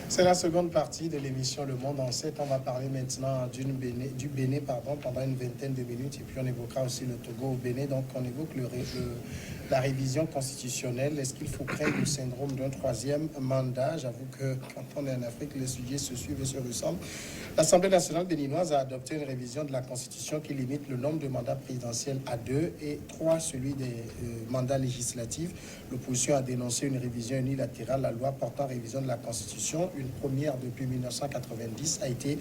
C'est la seconde partie de l'émission Le Monde en 7. On va parler maintenant du Bénin pendant une vingtaine de minutes et puis on évoquera aussi le Togo au Bénin. Donc on évoque la révision constitutionnelle. Est-ce qu'il faut craindre le syndrome d'un troisième mandat? J'avoue que quand on est en Afrique, les sujets se suivent et se ressemblent. L'Assemblée nationale béninoise a adopté une révision de la Constitution qui limite le nombre de mandats présidentiels à 2 et 3, celui des mandats législatifs. L'opposition a dénoncé une révision unilatérale. La loi portant révision de la Constitution, une première depuis 1990, a été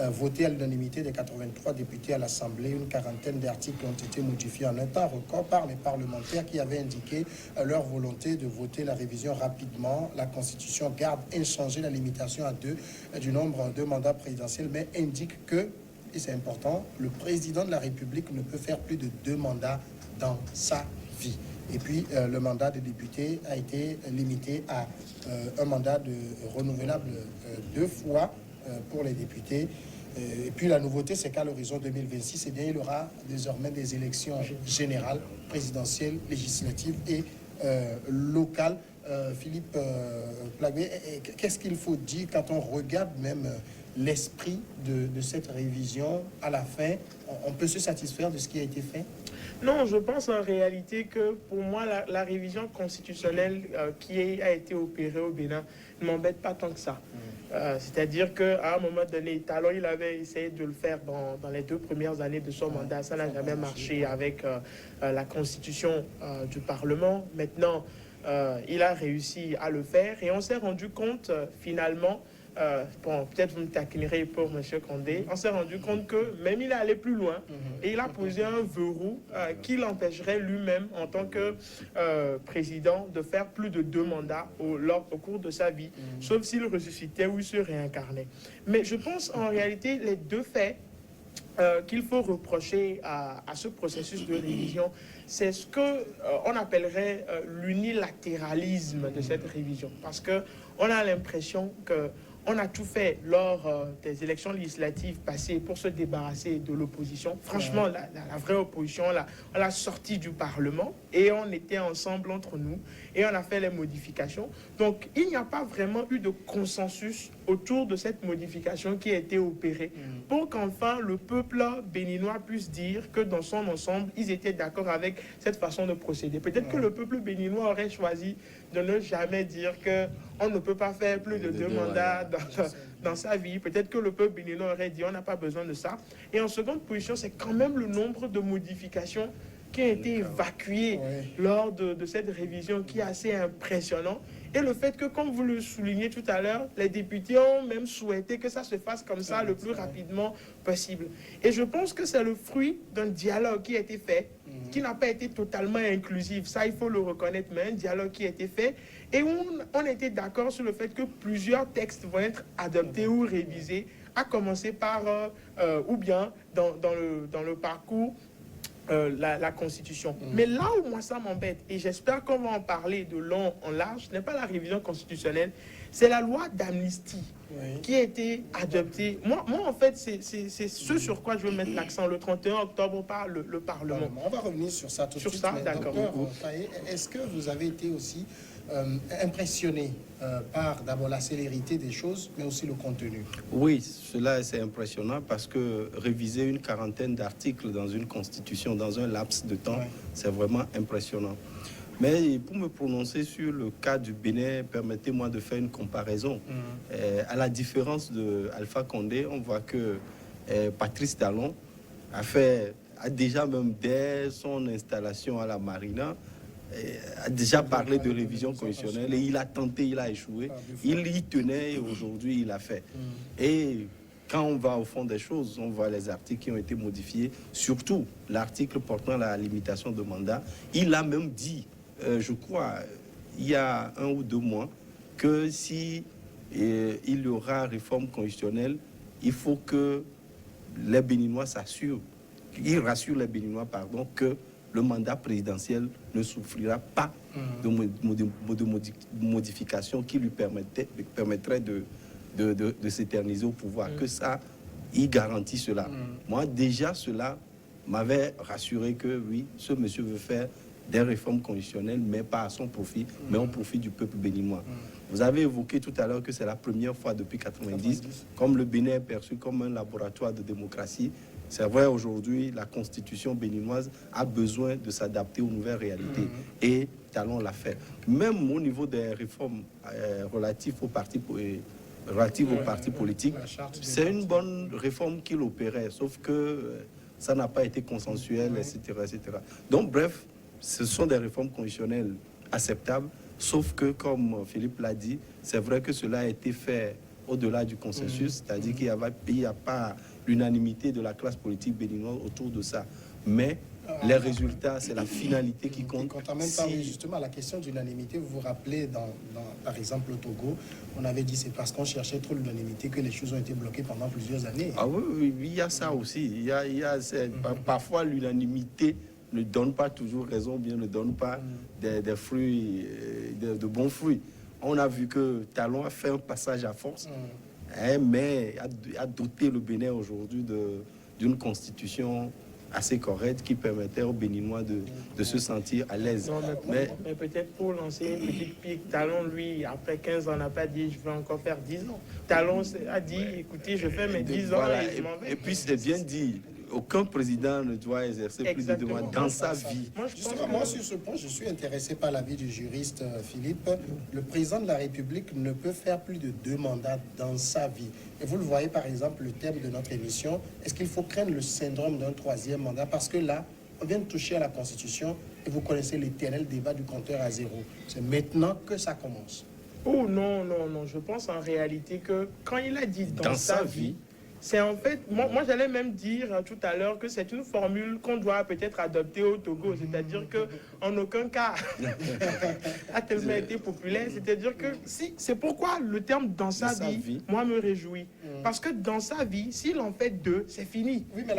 votée à l'unanimité des 83 députés à l'Assemblée. Une quarantaine d'articles ont été modifiés en un temps record par les parlementaires qui avaient indiqué leur volonté de voter la révision rapidement. La Constitution garde inchangée la limitation à 2 du nombre de mandats présidentiels, mais indique que, et c'est important, le président de la République ne peut faire plus de 2 mandats dans sa vie. Et puis, le mandat de député a été limité à un mandat renouvelable 2 fois pour les députés. Et puis, la nouveauté, c'est qu'à l'horizon 2026, eh bien, il y aura désormais des élections générales, présidentielles, législatives et locales. Philippe Plagué, qu'est-ce qu'il faut dire quand on regarde même l'esprit de cette révision? À la fin, on peut se satisfaire de ce qui a été fait? Non, je pense en réalité que pour moi, la révision constitutionnelle qui a été opérée au Bénin ne m'embête pas tant que ça. C'est-à-dire qu'à un moment donné, Talon, il avait essayé de le faire dans les 2 premières années de son mandat. Ça n'a jamais marché avec la constitution du Parlement. Maintenant, il a réussi à le faire et on s'est rendu compte finalement, bon, peut-être vous me taquinerez pour M. Condé, on s'est rendu compte que même il est allé plus loin et il a posé un verrou qui l'empêcherait lui-même en tant que président de faire plus de 2 mandats au cours de sa vie, sauf s'il ressuscitait ou il se réincarnait. Mais je pense en réalité les 2 faits qu'il faut reprocher à ce processus de révision, c'est ce qu'on appellerait l'unilatéralisme de cette révision. Parce qu'on a l'impression qu'on a tout fait lors des élections législatives passées pour se débarrasser de l'opposition. Franchement, la vraie opposition, on l'a sortie du Parlement et on était ensemble entre nous et on a fait les modifications. Donc, il n'y a pas vraiment eu de consensus autour de cette modification qui a été opérée pour qu'enfin le peuple béninois puisse dire que dans son ensemble, ils étaient d'accord avec cette façon de procéder. Peut-être que le peuple béninois aurait choisi de ne jamais dire qu'on ne peut pas faire plus de 2 mandats dans sa vie. Peut-être que le peuple béninois aurait dit on n'a pas besoin de ça. Et en seconde position, c'est quand même le nombre de modifications qui a été évacué lors de cette révision qui est assez impressionnant. Et le fait que, comme vous le soulignez tout à l'heure, les députés ont même souhaité que ça se fasse comme ça le plus rapidement possible. Et je pense que c'est le fruit d'un dialogue qui a été fait, qui n'a pas été totalement inclusif. Ça, il faut le reconnaître, mais un dialogue qui a été fait et où on était d'accord sur le fait que plusieurs textes vont être adoptés ou révisés, à commencer par, ou bien dans le parcours, la Constitution. Mais là où moi ça m'embête, et j'espère qu'on va en parler de long en large, ce n'est pas la révision constitutionnelle, c'est la loi d'amnistie qui a été adoptée. Moi en fait, c'est ce sur quoi je veux mettre l'accent le 31 octobre par le Parlement. On va revenir sur ça tout de suite. D'accord. Est-ce que vous avez été aussi impressionné par d'abord la célérité des choses, mais aussi le contenu? Oui, cela c'est impressionnant parce que réviser une quarantaine d'articles dans une constitution dans un laps de temps, c'est vraiment impressionnant. Mais pour me prononcer sur le cas du Bénin, permettez-moi de faire une comparaison. À la différence de Alpha Condé, on voit que Patrice Talon a déjà même dès son installation à la Marina, a déjà parlé de révision constitutionnelle et il a tenté, il a échoué. Il y tenait et aujourd'hui il a fait. Et quand on va au fond des choses, on voit les articles qui ont été modifiés, surtout l'article portant la limitation de mandat. Il a même dit, je crois, il y a 1 ou 2 mois, que si il y aura réforme constitutionnelle, il faut que les Béninois s'assurent, il rassure les Béninois, pardon, que le mandat présidentiel ne souffrira pas de modifications qui lui permettraient de s'éterniser au pouvoir. Que ça, il garantit cela. Moi, déjà, cela m'avait rassuré que oui, ce monsieur veut faire des réformes constitutionnelles, mais pas à son profit, mais au profit du peuple béninois. Vous avez évoqué tout à l'heure que c'est la première fois depuis 90, comme le Bénin est perçu comme un laboratoire de démocratie. C'est vrai, aujourd'hui, la constitution béninoise a besoin de s'adapter aux nouvelles réalités. Et Talon l'a fait. Même au niveau des réformes relatives aux partis politiques, c'est une bonne réforme qu'il opérait, sauf que ça n'a pas été consensuel, etc., etc. Donc, bref, ce sont des réformes constitutionnelles acceptables, sauf que, comme Philippe l'a dit, c'est vrai que cela a été fait au-delà du consensus, c'est-à-dire qu'il n'y a pas l'unanimité de la classe politique béninoise autour de ça. Mais les résultats, c'est la finalité qui compte. Quand on même parlé justement à la question d'unanimité, vous vous rappelez, par exemple, au Togo, on avait dit c'est parce qu'on cherchait trop l'unanimité que les choses ont été bloquées pendant plusieurs années. Ah oui, il y a ça aussi. Parfois, l'unanimité ne donne pas toujours raison, bien ne donne pas des fruits, de bons fruits. On a vu que Talon a fait un passage à force, mais a doté le Bénin aujourd'hui d'une constitution assez correcte qui permettait aux Béninois de se sentir à l'aise. Mais peut-être pour lancer une petite pique, Talon, lui, après 15 ans, n'a pas dit je vais encore faire 10 ans. Talon a dit écoutez, je fais mes 10 ans voilà, et je m'en vais. Et puis c'est bien dit. Aucun président ne doit exercer plus de 2 mois dans sa vie. Moi, sur ce point, je suis intéressé par l'avis du juriste Philippe. Le président de la République ne peut faire plus de 2 mandats dans sa vie. Et vous le voyez, par exemple, le thème de notre émission. Est-ce qu'il faut craindre le syndrome d'un 3e mandat? Parce que là, on vient de toucher à la Constitution et vous connaissez l'éternel débat du compteur à zéro. C'est maintenant que ça commence. Oh non, non, non. Je pense en réalité que quand il a dit dans sa vie, c'est en fait, moi j'allais même dire tout à l'heure que c'est une formule qu'on doit peut-être adopter au Togo, c'est-à-dire que en aucun cas a tellement été populaire, c'est-à-dire que si, c'est pourquoi le terme dans sa vie, moi me réjouit, parce que dans sa vie, s'il en fait 2, c'est fini. Oui, mais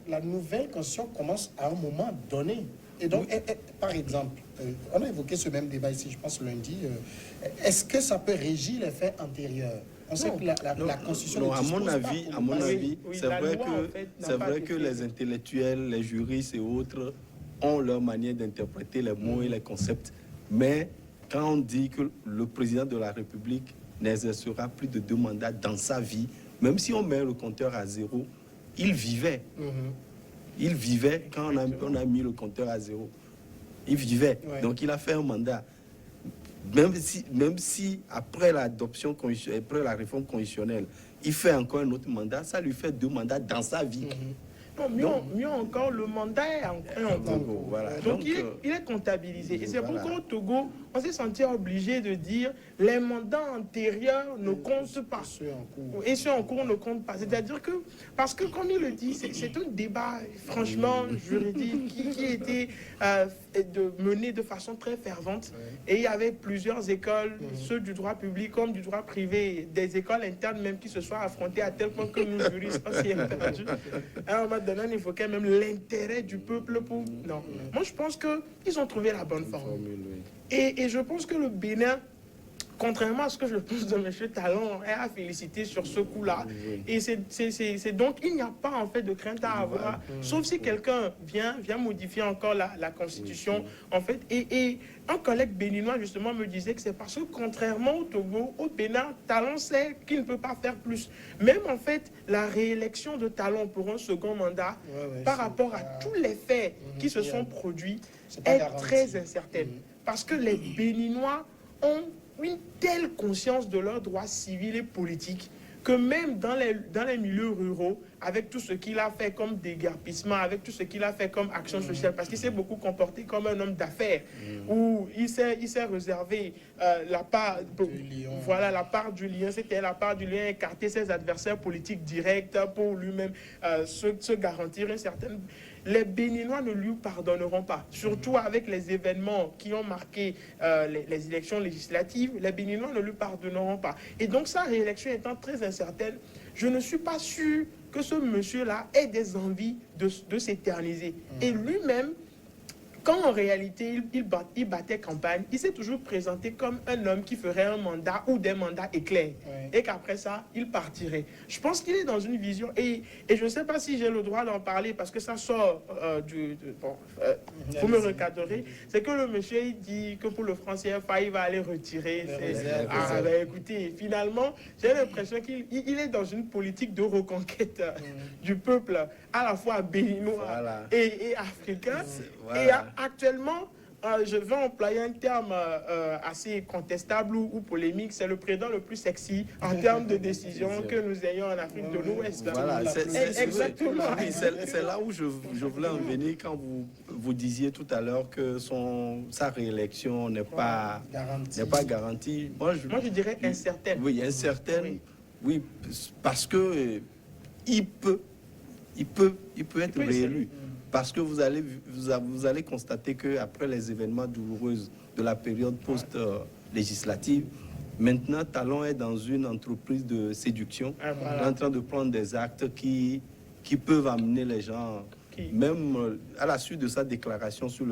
la nouvelle constitution commence à un moment donné. Et donc, par exemple, on a évoqué ce même débat ici, je pense lundi, est-ce que ça peut régir les faits antérieurs? On sait que la Constitution... Non, à mon avis, c'est vrai que les intellectuels, les juristes et autres ont leur manière d'interpréter les mots et les concepts. Mais quand on dit que le président de la République n'exercera plus de 2 mandats dans sa vie, même si on met le compteur à 0, il vivait. Il vivait quand on a mis le compteur à 0. Il vivait. Donc il a fait un mandat. Même si après l'adoption, après la réforme constitutionnelle, il fait encore un autre mandat, ça lui fait 2 mandats dans sa vie. Non, mieux encore, le mandat est en cours. Voilà. Donc il est comptabilisé. Et c'est pourquoi au Togo, on s'est senti obligé de dire les mandats antérieurs ne comptent pas. Et ceux en cours ne comptent pas. C'est-à-dire que, parce que comme il le dit, c'est un débat franchement juridique qui était mené de façon très fervente. Et il y avait plusieurs écoles, ceux du droit public comme du droit privé, des écoles internes même qui se sont affrontées à tel point que nous juristes, on s'y est perdu. Alors maintenant, il faut quand même l'intérêt du peuple pour... Non. Moi, je pense qu'ils ont trouvé la bonne formule. Et je pense que le Bénin, contrairement à ce que je pense de M. Talon, est à féliciter sur ce coup-là. Et c'est donc, il n'y a pas en fait de crainte à avoir, sauf si quelqu'un vient modifier encore la Constitution, en fait. Et un collègue béninois, justement, me disait que c'est parce que, contrairement au Togo, au Bénin, Talon sait qu'il ne peut pas faire plus. Même, en fait, la réélection de Talon pour un second mandat, par rapport à tous les faits qui se sont produits, est très incertaine. Parce que les Béninois ont une telle conscience de leurs droits civils et politiques que même dans les milieux ruraux, avec tout ce qu'il a fait comme déguerpissement, avec tout ce qu'il a fait comme action sociale, parce qu'il s'est beaucoup comporté comme un homme d'affaires, où il s'est réservé la part du lion, c'était la part du lion, écarter ses adversaires politiques directs pour lui-même se garantir une certaine... Les Béninois ne lui pardonneront pas, surtout avec les événements qui ont marqué les élections législatives, les Béninois ne lui pardonneront pas. Et donc sa réélection étant très incertaine, je ne suis pas sûr que ce monsieur-là ait des envies de s'éterniser. Et lui-même, quand en réalité il battait campagne, il s'est toujours présenté comme un homme qui ferait un mandat ou des mandats éclairs. Et qu'après ça, il partirait. Je pense qu'il est dans une vision, et je ne sais pas si j'ai le droit d'en parler parce que ça sort vous me recadrerez, c'est que le monsieur il dit que pour le franc CFA, il va aller retirer ses... écoutez, finalement, j'ai l'impression qu'il est dans une politique de reconquête du peuple, à la fois béninois et africain. Et actuellement, je vais employer un terme assez contestable ou polémique, c'est le président le plus sexy en termes de décision que nous ayons en Afrique de l'Ouest. Voilà, exactement. C'est là où je voulais en venir quand vous disiez tout à l'heure que sa réélection n'est pas garantie. Moi, je dirais incertaine. Oui, incertaine. Oui, parce que il peut être réélu. Parce que vous allez constater qu'après les événements douloureux de la période post-législative, maintenant, Talon est dans une entreprise de séduction, en train de prendre des actes qui peuvent amener les gens, même à la suite de sa déclaration sur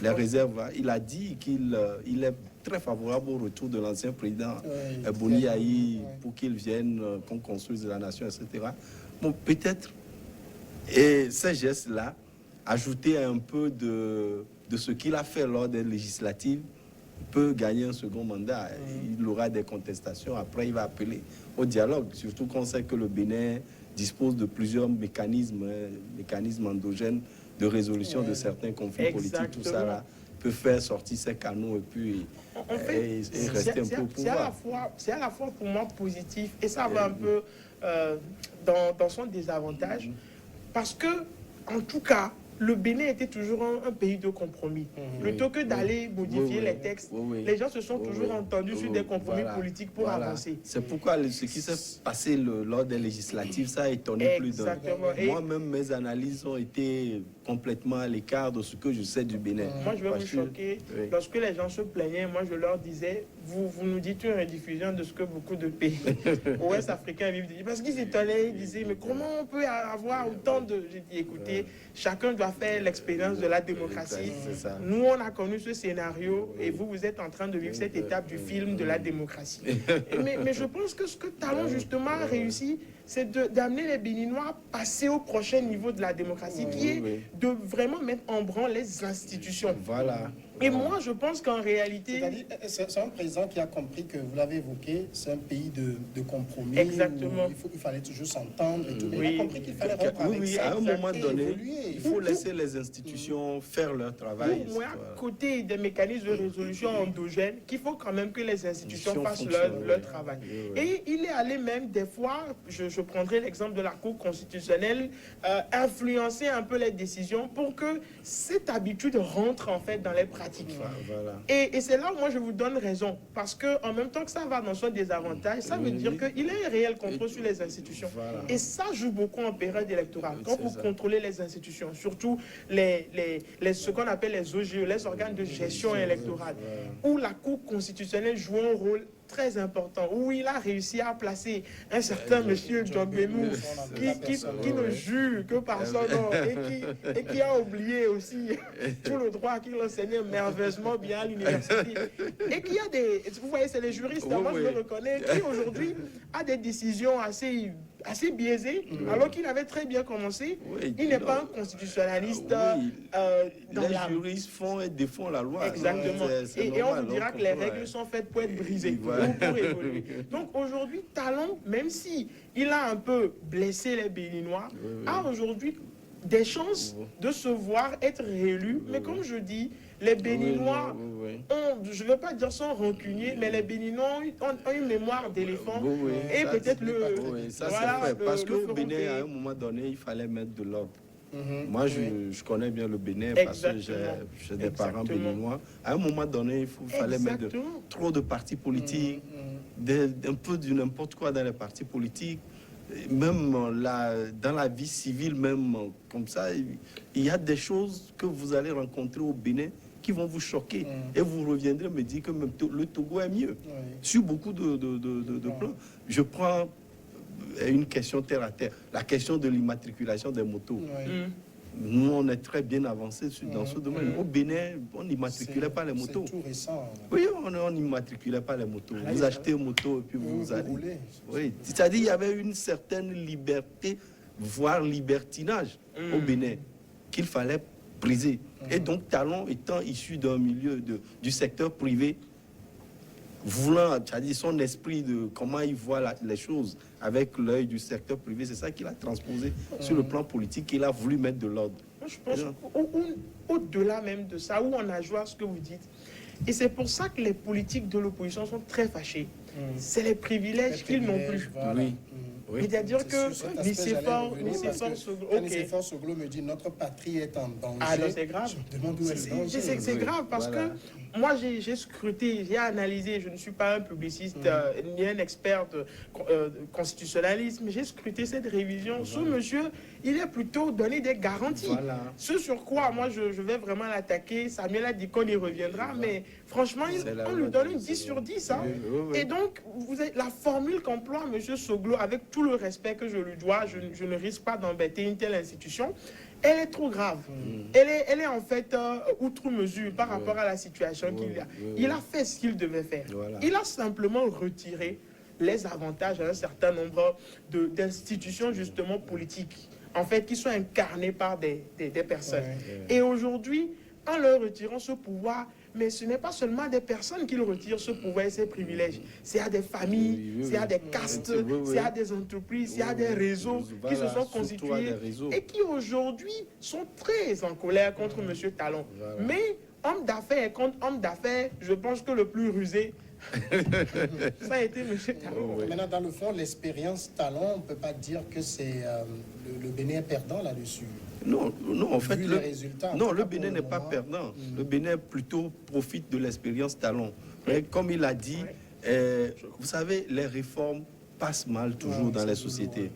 les réserves, il a dit qu'il est très favorable au retour de l'ancien président Boni Aïe pour qu'il vienne, qu'on construise la nation, etc. Bon, peut-être, et ces gestes-là, ajouter un peu de ce qu'il a fait lors des législatives, il peut gagner un second mandat. Il aura des contestations. Après, il va appeler au dialogue. Surtout qu'on sait que le Bénin dispose de plusieurs mécanismes endogènes de résolution de certains conflits politiques. Tout ça là peut faire sortir ses canaux et puis et rester un peu au pouvoir. C'est à la fois pour moi positif et ça va un peu dans son désavantage. Parce que, en tout cas, le Bénin était toujours un pays de compromis. Plutôt que d'aller modifier les textes, les gens se sont toujours entendus sur des compromis politiques pour avancer. C'est pourquoi ce qui s'est passé lors des législatives, ça a étonné plus d'un. Moi-même, mes analyses ont été complètement à l'écart de ce que je sais du Bénin. Moi, je vais vous choquer. Lorsque les gens se plaignaient, moi, je leur disais, vous nous dites une rediffusion de ce que beaucoup de pays ouest-africains vivent. Parce qu'ils s'étonnaient, ils disaient, mais comment on peut avoir autant de... J'ai dit, écoutez, chacun doit faire l'expérience de la démocratie. Nous, on a connu ce scénario et vous êtes en train de vivre cette étape du film de la démocratie. mais je pense que ce que Talon, justement, a réussi, c'est d'amener les Béninois à passer au prochain niveau de la démocratie, qui est de vraiment mettre en branle les institutions. Et moi, je pense qu'en réalité... C'est un président qui a compris que, vous l'avez évoqué, c'est un pays de compromis. Exactement. Il fallait toujours s'entendre et tout. Mais il a compris qu'il fallait rompre avec ça. À un moment donné, il faut laisser les institutions faire leur travail. Moi, à côté des mécanismes de résolution endogènes, qu'il faut quand même que les institutions fassent leur travail. Et il est allé même, des fois, je prendrai l'exemple de la Cour constitutionnelle, influencer un peu les décisions pour que cette habitude rentre en fait dans les pratiques. Et c'est là où moi je vous donne raison, parce que en même temps que ça va dans son désavantage, ça veut dire qu'il a un réel contrôle sur les institutions. Et ça joue beaucoup en période électorale. Quand vous contrôlez les institutions, surtout ce qu'on appelle les OGE, les organes de gestion électorale, où la Cour constitutionnelle joue un rôle très important, où il a réussi à placer un certain monsieur John Benou qui ne jure que par son nom et qui a oublié aussi tout le droit qu'il enseignait merveilleusement bien à l'université. Et qui a des... Vous voyez, c'est les juristes, moi je le reconnais, qui aujourd'hui a des décisions assez biaisé, alors qu'il avait très bien commencé. Il n'est pas un constitutionnaliste. Les juristes font et défendent la loi. Exactement. Et on vous dira que les règles sont faites pour être brisées, pour évoluer. Donc aujourd'hui, Talon, même si il a un peu blessé les Béninois, a aujourd'hui des chances de se voir être réélu. Mais comme je dis, les Béninois, je ne veux pas dire sont rancuniers, mais les Béninois ont une mémoire d'éléphant. Et peut-être ça c'est fait. Parce qu'au Bénin, à un moment donné, il fallait mettre de l'ordre. Moi, je connais bien le Bénin parce que j'ai des parents béninois. À un moment donné, il fallait mettre trop de partis politiques, un peu de n'importe quoi dans les partis politiques. Même dans la vie civile, même comme ça, il y a des choses que vous allez rencontrer au Bénin qui vont vous choquer. Et vous reviendrez me dire que même le Togo est mieux. Sur beaucoup de plans. Je prends une question terre à terre. La question de l'immatriculation des motos. Nous, on est très bien avancé dans ce domaine. Au Bénin, on n'immatriculait pas les motos. C'est tout récent. Oui, on n'immatriculait pas les motos. Vous achetez une moto et puis vous allez. roulez. Oui, c'est-à-dire qu'il y avait une certaine liberté, voire libertinage au Bénin, qu'il fallait briser. Et donc, Talon étant issu d'un milieu du secteur privé, voulant, c'est-à-dire son esprit de comment il voit les choses avec l'œil du secteur privé, c'est ça qu'il a transposé sur le plan politique, qu'il a voulu mettre de l'ordre. Je pense au-delà même de ça, où on a joué à ce que vous dites. Et c'est pour ça que les politiques de l'opposition sont très fâchés. C'est les privilèges qu'ils n'ont plus. Voilà. Oui. Oui. C'est-à-dire que Nicéphore Soglo Soglo me dit notre patrie est en danger. Ah non, c'est grave. Je me demande où est le danger. C'est grave parce que moi j'ai scruté, j'ai analysé, je ne suis pas un publiciste ni un expert de constitutionnalisme, j'ai scruté cette révision. Ce monsieur, il est plutôt donné des garanties. Ce sur quoi moi je vais vraiment l'attaquer, Samuel a dit qu'on y reviendra, mais franchement, on lui donne une 10 sur 10. Hein. Et donc, la formule qu'emploie M. Soglo, avec tout le respect que je lui dois, je ne risque pas d'embêter une telle institution, elle est trop grave. Elle est en fait outre mesure par rapport à la situation qu'il a. Il a fait ce qu'il devait faire. Il a simplement retiré les avantages à un certain nombre d'institutions justement politiques, en fait, qui sont incarnées par des personnes. Et aujourd'hui, en leur retirant ce pouvoir, mais ce n'est pas seulement des personnes qui retirent ce pouvoir et ces privilèges. C'est à des familles, c'est à des castes, c'est à des entreprises, c'est à des réseaux qui se sont constitués et qui aujourd'hui sont très en colère contre M. Talon. Mais homme d'affaires contre homme d'affaires, je pense que le plus rusé, ça a été M. Talon. Maintenant, dans le fond, l'expérience Talon, on ne peut pas dire que c'est le Bénin est perdant là-dessus. Non, en fait, le Bénin n'est pas moment, perdant. Le Bénin plutôt profite de l'expérience Talon. Mais comme il a dit, vous savez, les réformes passent mal toujours dans les sociétés.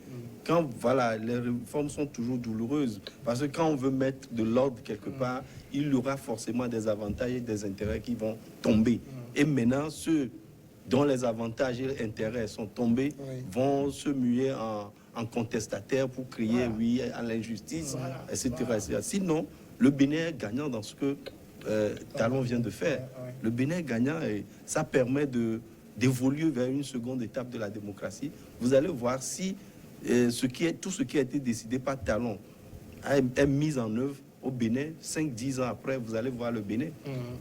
Quand, voilà, les réformes sont toujours douloureuses. Parce que quand on veut mettre de l'ordre quelque part, il y aura forcément des avantages et des intérêts qui vont tomber. Et maintenant, ceux dont les avantages et intérêts sont tombés vont se muer en contestataire pour crier oui à l'injustice, etc. Sinon, le Bénin est gagnant dans ce que Talon vient de faire. Le Bénin est gagnant et ça permet d'évoluer vers une seconde étape de la démocratie. Vous allez voir si tout ce qui a été décidé par Talon est mis en œuvre au Bénin, 5-10 ans après, vous allez voir le Bénin.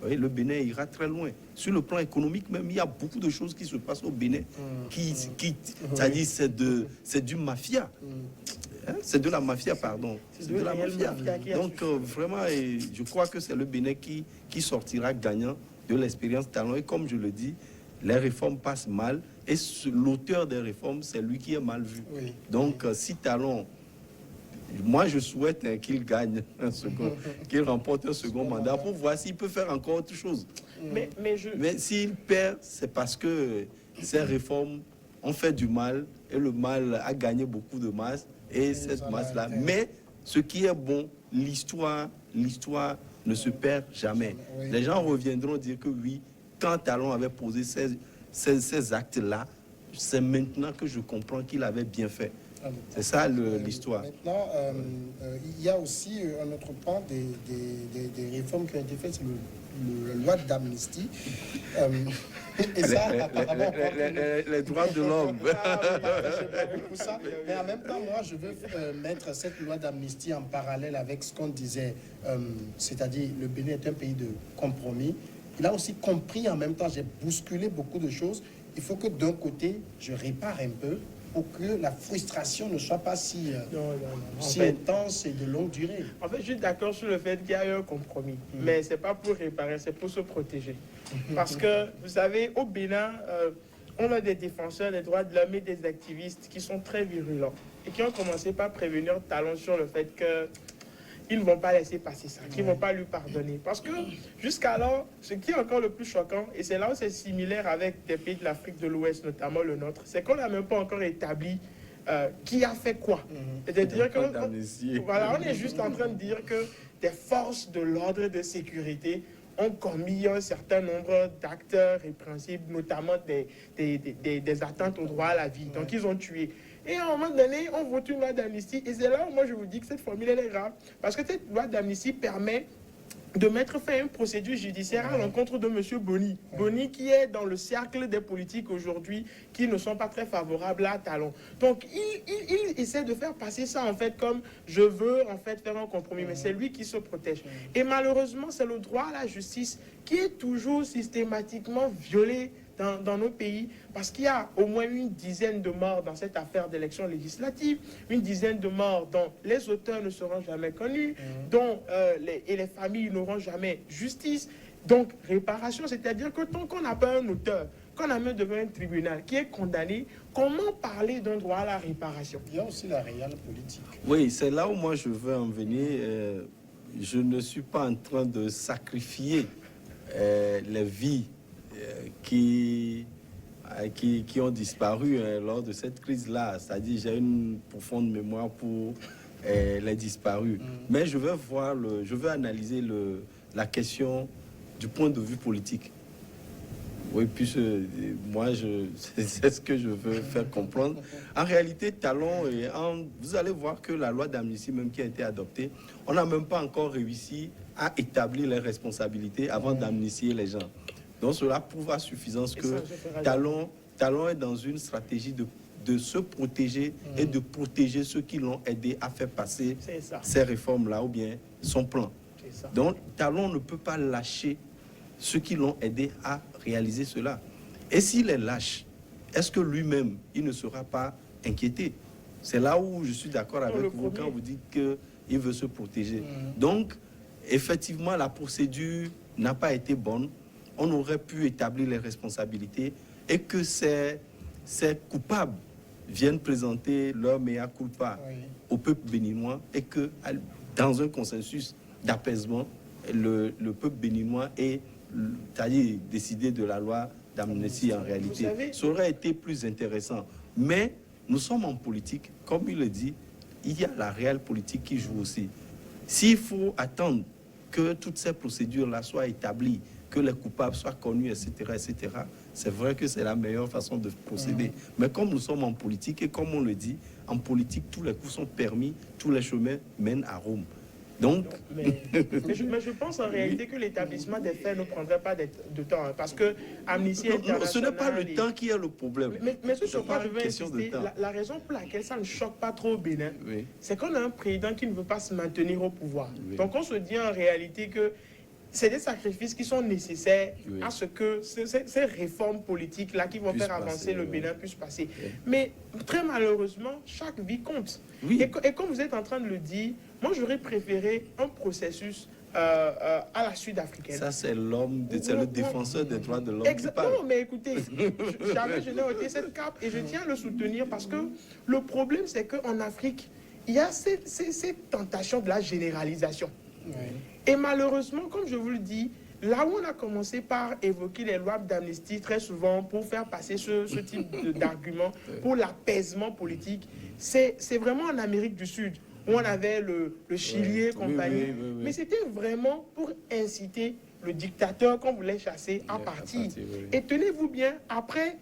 Oui, le Bénin ira très loin. Sur le plan économique même, il y a beaucoup de choses qui se passent au Bénin. C'est-à-dire c'est du mafia. C'est de la mafia, pardon. C'est de la mafia. Donc vraiment, je crois que c'est le Bénin qui sortira gagnant de l'expérience Talon. Et comme je le dis, les réformes passent mal. Et l'auteur des réformes, c'est lui qui est mal vu. Donc si Talon... Moi, je souhaite qu'il gagne un second, qu'il remporte un second mandat pour voir s'il peut faire encore autre chose. Mais s'il perd, c'est parce que ces réformes ont fait du mal et le mal a gagné beaucoup de masse et cette masse-là. Mais ce qui est bon, l'histoire ne se perd jamais. Les gens reviendront dire que oui, quand Talon avait posé ces actes-là, c'est maintenant que je comprends qu'il avait bien fait. C'est ça l'histoire. Maintenant, il y a aussi un autre pan des réformes qui ont été faites, c'est la loi d'amnistie. Et ça, apparemment... Les droits de l'homme. Mais en même temps, moi, je veux mettre cette loi d'amnistie en parallèle avec ce qu'on disait, c'est-à-dire le Bénin est un pays de compromis. Il a aussi compris, en même temps, j'ai bousculé beaucoup de choses. Il faut que d'un côté, je répare un peu, pour que la frustration ne soit pas si intense et de longue durée. En fait, je suis d'accord sur le fait qu'il y a eu un compromis, mais ce n'est pas pour réparer, c'est pour se protéger. Parce que, vous savez, au Bénin, on a des défenseurs des droits de l'homme et des activistes qui sont très virulents et qui ont commencé par prévenir Talon sur le fait qu'ils ne vont pas laisser passer ça, qu'ils ne vont pas lui pardonner. Parce que jusqu'alors, ce qui est encore le plus choquant, et c'est là où c'est similaire avec des pays de l'Afrique de l'Ouest, notamment le nôtre, c'est qu'on n'a même pas encore établi qui a fait quoi. C'est-à-dire que, voilà, on est juste en train de dire que des forces de l'ordre et de sécurité ont commis un certain nombre d'actes répréhensibles, notamment des atteintes au droit à la vie. Donc, ils ont tué. Et à un moment donné, on vote une loi d'amnistie. Et c'est là où moi, je vous dis que cette formule, elle est grave. Parce que cette loi d'amnistie permet de mettre fin à une procédure judiciaire à l'encontre de M. Boni. Boni qui est dans le cercle des politiques aujourd'hui qui ne sont pas très favorables à Talon. Donc, il essaie de faire passer ça, en fait, comme je veux, en fait, faire un compromis. Mais c'est lui qui se protège. Et malheureusement, c'est le droit à la justice qui est toujours systématiquement violé dans nos pays, parce qu'il y a au moins une dizaine de morts dans cette affaire d'élection législative, une dizaine de morts dont les auteurs ne seront jamais connus, dont les familles n'auront jamais justice. Donc, réparation, c'est-à-dire que tant qu'on n'a pas un auteur, qu'on amène devant un tribunal qui est condamné, comment parler d'un droit à la réparation? Il y a aussi la réelle politique. Oui, c'est là où moi je veux en venir. Je ne suis pas en train de sacrifier les vies qui ont disparu lors de cette crise-là. C'est-à-dire, j'ai une profonde mémoire pour les disparus. Mais je veux analyser la question du point de vue politique. Oui, puisque moi, c'est ce que je veux faire comprendre. En réalité, Talon, vous allez voir que la loi d'amnistie même qui a été adoptée, on n'a même pas encore réussi à établir les responsabilités avant d'amnistier les gens. Donc cela prouve à suffisance que Talon est dans une stratégie de se protéger et de protéger ceux qui l'ont aidé à faire passer ces réformes-là ou bien son plan. Donc Talon ne peut pas lâcher ceux qui l'ont aidé à réaliser cela. Et s'il est lâche, est-ce que lui-même, il ne sera pas inquiété? C'est là où je suis d'accord avec vous quand vous dites qu'il veut se protéger. Donc, effectivement, la procédure n'a pas été bonne. On aurait pu établir les responsabilités et que ces coupables viennent présenter leur mea culpa au peuple béninois et que, dans un consensus d'apaisement, le peuple béninois ait décidé de la loi d'amnistie en réalité. Ça aurait été plus intéressant. Mais nous sommes en politique, comme il le dit, il y a la réelle politique qui joue aussi. S'il faut attendre que toutes ces procédures-là soient établies, que les coupables soient connus, etc., etc., c'est vrai que c'est la meilleure façon de procéder. Mais comme nous sommes en politique, et comme on le dit, en politique, tous les coups sont permis, tous les chemins mènent à Rome. Donc, mais je pense en réalité que l'établissement des faits ne prendrait pas de temps, hein, parce que Amnesty International... Ce n'est pas le temps qui est le problème. Mais ce sur quoi je veux insister, la raison pour laquelle ça ne choque pas trop au Bénin, c'est qu'on a un président qui ne veut pas se maintenir au pouvoir. Donc on se dit en réalité que c'est des sacrifices qui sont nécessaires à ce que ces réformes politiques-là qui vont faire avancer le Bénin puissent passer. Mais très malheureusement, chaque vie compte. Et comme vous êtes en train de le dire, moi j'aurais préféré un processus à la sud-africaine. Ça, c'est le défenseur des droits de l'homme qui parle. Non, mais écoutez, jamais je n'ai ôté cette cape et je tiens à le soutenir parce que le problème, c'est qu'en Afrique, il y a cette tentation de la généralisation. Et malheureusement, comme je vous le dis, là où on a commencé par évoquer les lois d'amnistie très souvent pour faire passer ce type d'argument pour l'apaisement politique, c'est vraiment en Amérique du Sud où on avait le Chili et compagnie. Mais c'était vraiment pour inciter le dictateur qu'on voulait chasser à partir. Et tenez-vous bien, après,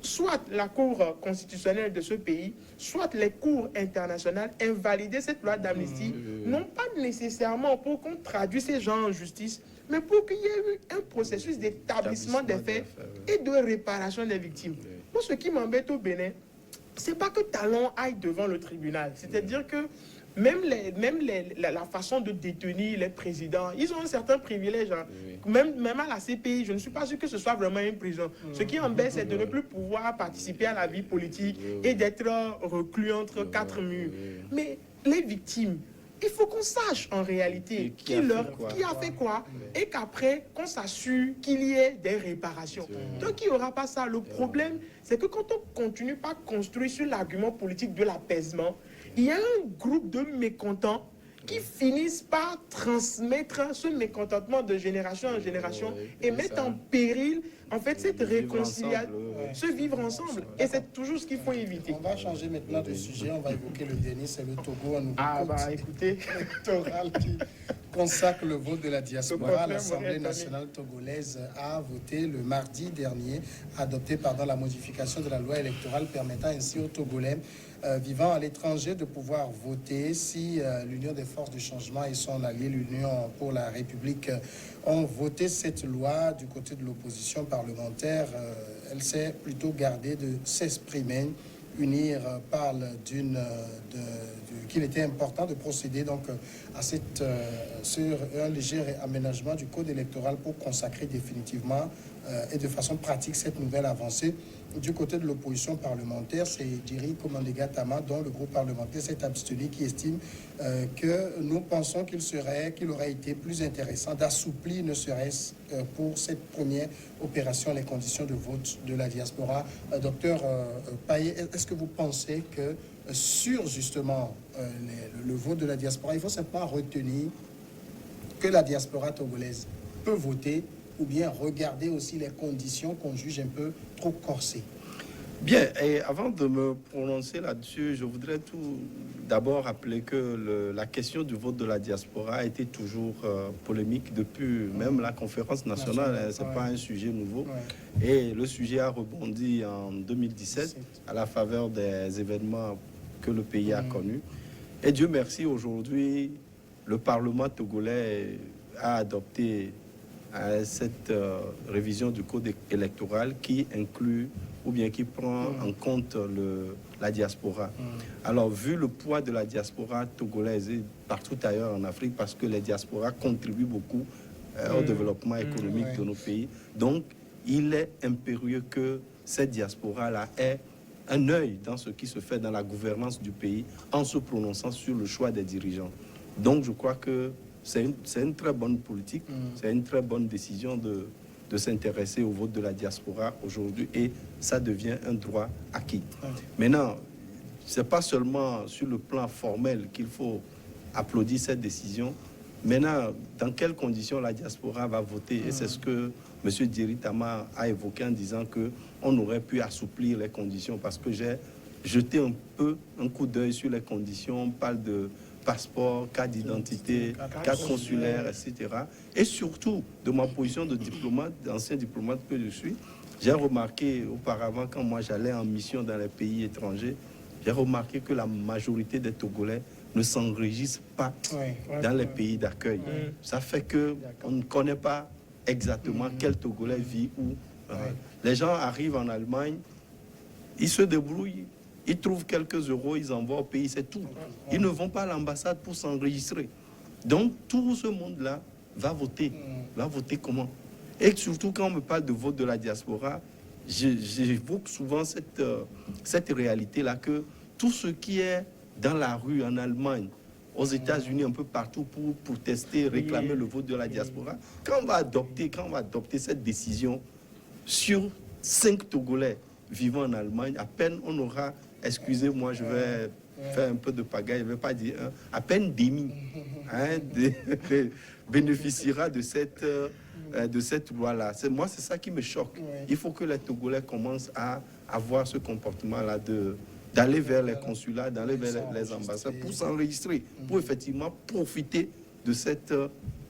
soit la Cour constitutionnelle de ce pays, soit les cours internationales invalidaient cette loi d'amnistie, non pas nécessairement pour qu'on traduise ces gens en justice, mais pour qu'il y ait eu un processus d'établissement des faits et de réparation des victimes. Moi, ce qui m'embête au Bénin, c'est pas que Talon aille devant le tribunal. C'est-à-dire que même la façon de détenir les présidents, ils ont un certain privilège. Hein. Même à la CPI, je ne suis pas sûr que ce soit vraiment une prison. Ce qui embête, c'est de ne plus pouvoir participer à la vie politique et d'être reclus entre quatre murs. Mais les victimes, il faut qu'on sache en réalité qui a fait quoi et qu'après, qu'on s'assure qu'il y ait des réparations. Donc, il n'y aura pas ça. Le problème, c'est que quand on continue pas à construire sur l'argument politique de l'apaisement, il y a un groupe de mécontents qui finissent par transmettre ce mécontentement de génération en génération et mettre en péril, en fait, cette réconciliation, ce vivre ensemble. Et c'est toujours ce qu'il faut éviter. On va changer maintenant de sujet, on va écouer le dernier, c'est le Togo. Écoutez. Électoral consacre le vote de la diaspora. Le L'Assemblée confrère nationale togolaise a voté le mardi dernier, adopté la modification de la loi électorale permettant ainsi aux Togolais vivant à l'étranger de pouvoir voter si l'Union des forces de changement et son allié, l'Union pour la République, ont voté cette loi. Du côté de l'opposition parlementaire, elle s'est plutôt gardée de s'exprimer. UNIR parle qu'il était important de procéder donc sur un léger aménagement du code électoral pour consacrer définitivement et de façon pratique cette nouvelle avancée. Du côté de l'opposition parlementaire, c'est Djeri Komandegatama, dont le groupe parlementaire s'est abstenu, qui estime que nous pensons qu'il aurait été plus intéressant d'assouplir, ne serait-ce pour cette première opération, les conditions de vote de la diaspora. Docteur Payet, est-ce que vous pensez que sur justement le vote de la diaspora, il faut simplement retenir que la diaspora togolaise peut voter, ou bien regarder aussi les conditions qu'on juge un peu trop corsées? Bien, et avant de me prononcer là-dessus, je voudrais tout d'abord rappeler que la question du vote de la diaspora a été toujours polémique depuis même la conférence nationale. Ce n'est pas un sujet nouveau. Et le sujet a rebondi en 2017 à la faveur des événements que le pays a connus. Et Dieu merci, aujourd'hui, le Parlement togolais a adopté cette révision du code électoral qui inclut ou bien qui prend en compte la diaspora. Alors, vu le poids de la diaspora togolaise et partout ailleurs en Afrique, parce que les diasporas contribuent beaucoup au développement économique de nos pays, donc il est impérieux que cette diaspora-là ait un œil dans ce qui se fait dans la gouvernance du pays en se prononçant sur le choix des dirigeants. Donc, je crois que c'est une très bonne politique, c'est une très bonne décision de s'intéresser au vote de la diaspora aujourd'hui, et ça devient un droit acquis. Maintenant, ce n'est pas seulement sur le plan formel qu'il faut applaudir cette décision. Maintenant, dans quelles conditions la diaspora va voter? Et c'est ce que M. Djeri Tama a évoqué en disant qu'on aurait pu assouplir les conditions, parce que j'ai jeté un coup d'œil sur les conditions. On parle de passeport, carte d'identité, carte consulaire, etc. Et surtout, de ma position de diplomate, d'ancien diplomate que je suis, j'ai remarqué auparavant, quand moi j'allais en mission dans les pays étrangers, j'ai remarqué que la majorité des Togolais ne s'enregistrent pas dans les pays d'accueil. Ça fait qu'on ne connaît pas exactement quel Togolais vit où. Les gens arrivent en Allemagne, ils se débrouillent, ils trouvent quelques euros, ils envoient au pays, c'est tout. Ils ne vont pas à l'ambassade pour s'enregistrer. Donc, tout ce monde-là va voter. Va voter comment? Et surtout, quand on me parle de vote de la diaspora, j'évoque souvent cette réalité-là, que tout ce qui est dans la rue en Allemagne, aux États-Unis, un peu partout, pour protester, réclamer le vote de la diaspora, quand on va adopter cette décision sur 5 Togolais vivant en Allemagne, à peine on aura, excusez-moi, je vais faire un peu de pagaille, je ne vais pas dire à peine demi, bénéficiera de cette loi-là. Moi, c'est ça qui me choque. Il faut que les Togolais commencent à avoir ce comportement-là d'aller vers les consulats, d'aller vers les ambassades pour s'enregistrer, pour effectivement profiter de cette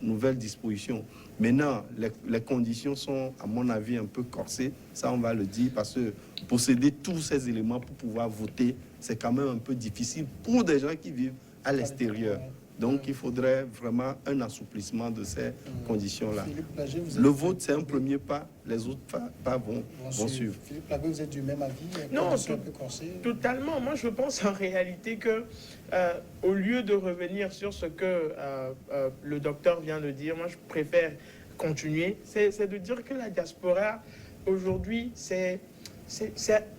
nouvelle disposition. Maintenant, les conditions sont, à mon avis, un peu corsées. Ça, on va le dire, parce que posséder tous ces éléments pour pouvoir voter, c'est quand même un peu difficile pour des gens qui vivent à l'extérieur. Donc, il faudrait vraiment un assouplissement de ces conditions-là. Le vote, c'est un premier pas. Les autres pas vont suivre. Philippe Labbé, vous êtes du même avis? Non, totalement. Moi, je pense en réalité que, au lieu de revenir sur ce que le docteur vient de dire, moi, je préfère continuer. C'est de dire que la diaspora, aujourd'hui,